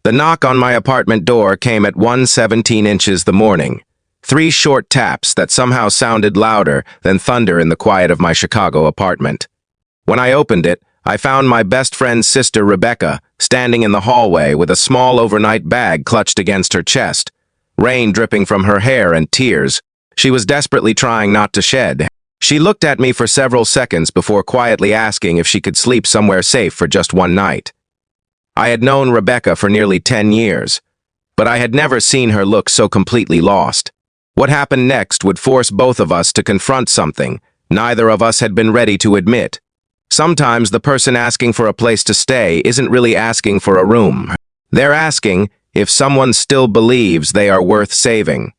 The knock on my apartment door came at 1:17 inches the morning. 3 short taps that somehow sounded louder than thunder in the quiet of my Chicago apartment. When I opened it, I found my best friend's sister, Rebecca, standing in the hallway with a small overnight bag clutched against her chest, rain dripping from her hair and tears. She was desperately trying not to shed. She looked at me for several seconds before quietly asking if she could sleep somewhere safe for just one night. I had known Rebecca for nearly 10 years, but I had never seen her look so completely lost. What happened next would force both of us to confront something neither of us had been ready to admit. Sometimes the person asking for a place to stay isn't really asking for a room. They're asking if someone still believes they are worth saving.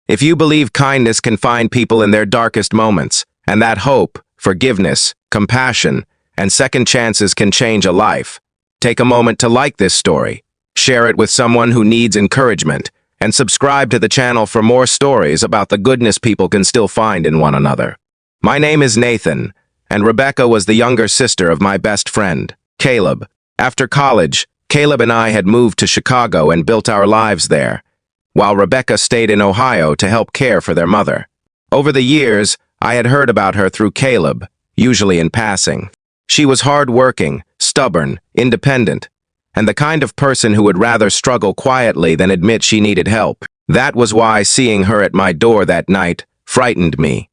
If you believe kindness can find people in their darkest moments, and that hope, forgiveness, compassion, and second chances can change a life, take a moment to like this story, share it with someone who needs encouragement, and subscribe to the channel for more stories about the goodness people can still find in one another. My name is Nathan, and Rebecca was the younger sister of my best friend, Caleb. After college, Caleb and I had moved to Chicago and built our lives there, while Rebecca stayed in Ohio to help care for their mother. Over the years, I had heard about her through Caleb, usually in passing. She was hard-working, stubborn, independent, and the kind of person who would rather struggle quietly than admit she needed help. That was why seeing her at my door that night frightened me.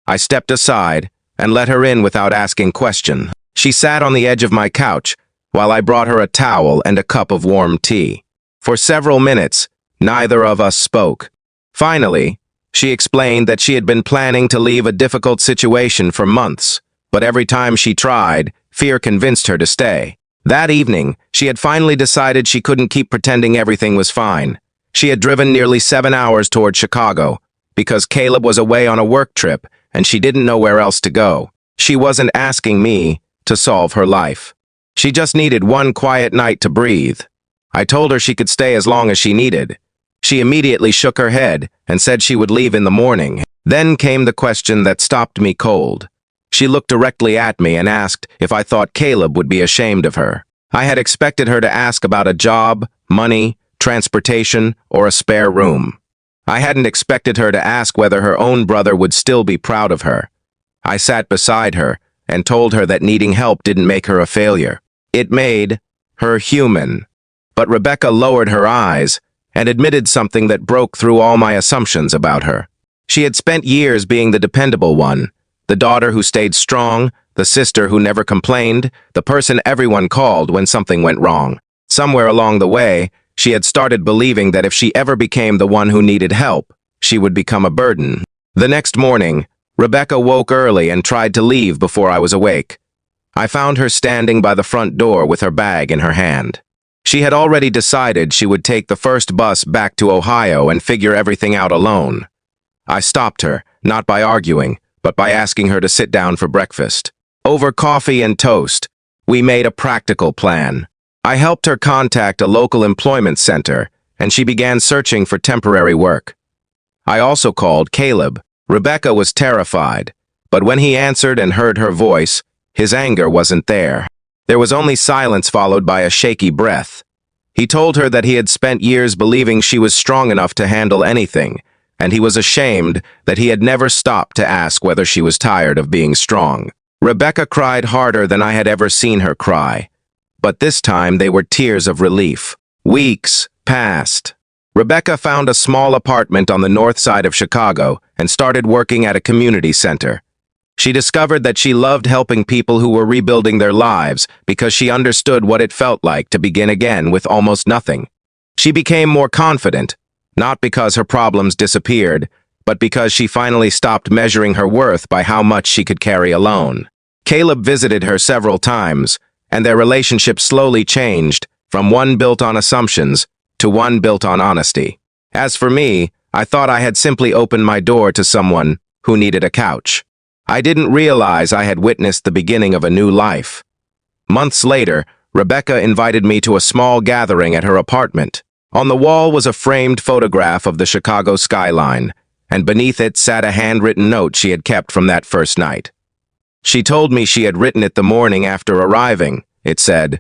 I stepped aside and let her in without asking question. She sat on the edge of my couch while I brought her a towel and a cup of warm tea. For several minutes, neither of us spoke. Finally, she explained that she had been planning to leave a difficult situation for months, but every time she tried, fear convinced her to stay. That evening, she had finally decided she couldn't keep pretending everything was fine. She had driven nearly 7 hours toward Chicago because Caleb was away on a work trip and she didn't know where else to go. She wasn't asking me to solve her life. She just needed one quiet night to breathe. I told her she could stay as long as she needed. She immediately shook her head and said she would leave in the morning. Then came the question that stopped me cold. She looked directly at me and asked if I thought Caleb would be ashamed of her. I had expected her to ask about a job, money, transportation, or a spare room. I hadn't expected her to ask whether her own brother would still be proud of her. I sat beside her and told her that needing help didn't make her a failure. It made her human. But Rebecca lowered her eyes and admitted something that broke through all my assumptions about her. She had spent years being the dependable one, the daughter who stayed strong, the sister who never complained, the person everyone called when something went wrong. Somewhere along the way, she had started believing that if she ever became the one who needed help, she would become a burden. The next morning, Rebecca woke early and tried to leave before I was awake. I found her standing by the front door with her bag in her hand. She had already decided she would take the first bus back to Ohio and figure everything out alone. I stopped her, not by arguing, but by asking her to sit down for breakfast. Over coffee and toast, we made a practical plan. I helped her contact a local employment center, and she began searching for temporary work. I also called Caleb. Rebecca was terrified, but when he answered and heard her voice, his anger wasn't there. There was only silence followed by a shaky breath. He told her that he had spent years believing she was strong enough to handle anything, and he was ashamed that he had never stopped to ask whether she was tired of being strong. Rebecca cried harder than I had ever seen her cry, but this time they were tears of relief. Weeks passed. Rebecca found a small apartment on the north side of Chicago and started working at a community center. She discovered that she loved helping people who were rebuilding their lives because she understood what it felt like to begin again with almost nothing. She became more confident, not because her problems disappeared, but because she finally stopped measuring her worth by how much she could carry alone. Caleb visited her several times, and their relationship slowly changed from one built on assumptions to one built on honesty. As for me, I thought I had simply opened my door to someone who needed a couch. I didn't realize I had witnessed the beginning of a new life. Months later, Rebecca invited me to a small gathering at her apartment. On the wall was a framed photograph of the Chicago skyline, and beneath it sat a handwritten note she had kept from that first night. She told me she had written it the morning after arriving. It said,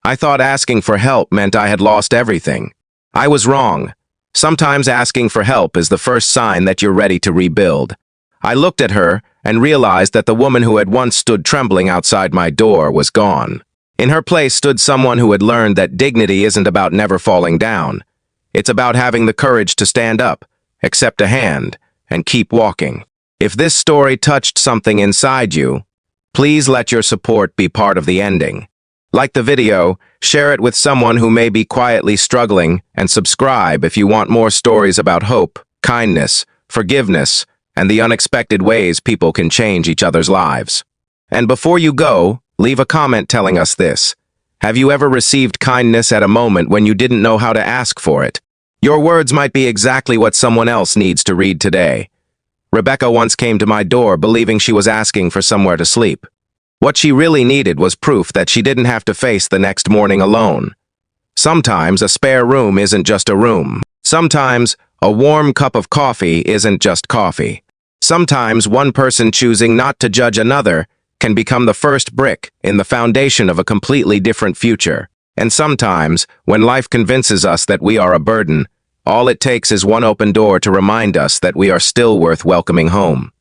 I thought asking for help meant I had lost everything. I was wrong. Sometimes asking for help is the first sign that you're ready to rebuild. I looked at her and realized that the woman who had once stood trembling outside my door was gone. In her place stood someone who had learned that dignity isn't about never falling down. It's about having the courage to stand up, accept a hand, and keep walking. If this story touched something inside you, please let your support be part of the ending. Like the video, share it with someone who may be quietly struggling, and subscribe if you want more stories about hope, kindness, forgiveness, and the unexpected ways people can change each other's lives. And before you go, leave a comment telling us this. Have you ever received kindness at a moment when you didn't know how to ask for it? Your words might be exactly what someone else needs to read today. Rebecca once came to my door believing she was asking for somewhere to sleep. What she really needed was proof that she didn't have to face the next morning alone. Sometimes a spare room isn't just a room. Sometimes a warm cup of coffee isn't just coffee. Sometimes one person choosing not to judge another can become the first brick in the foundation of a completely different future. And sometimes, when life convinces us that we are a burden, all it takes is one open door to remind us that we are still worth welcoming home.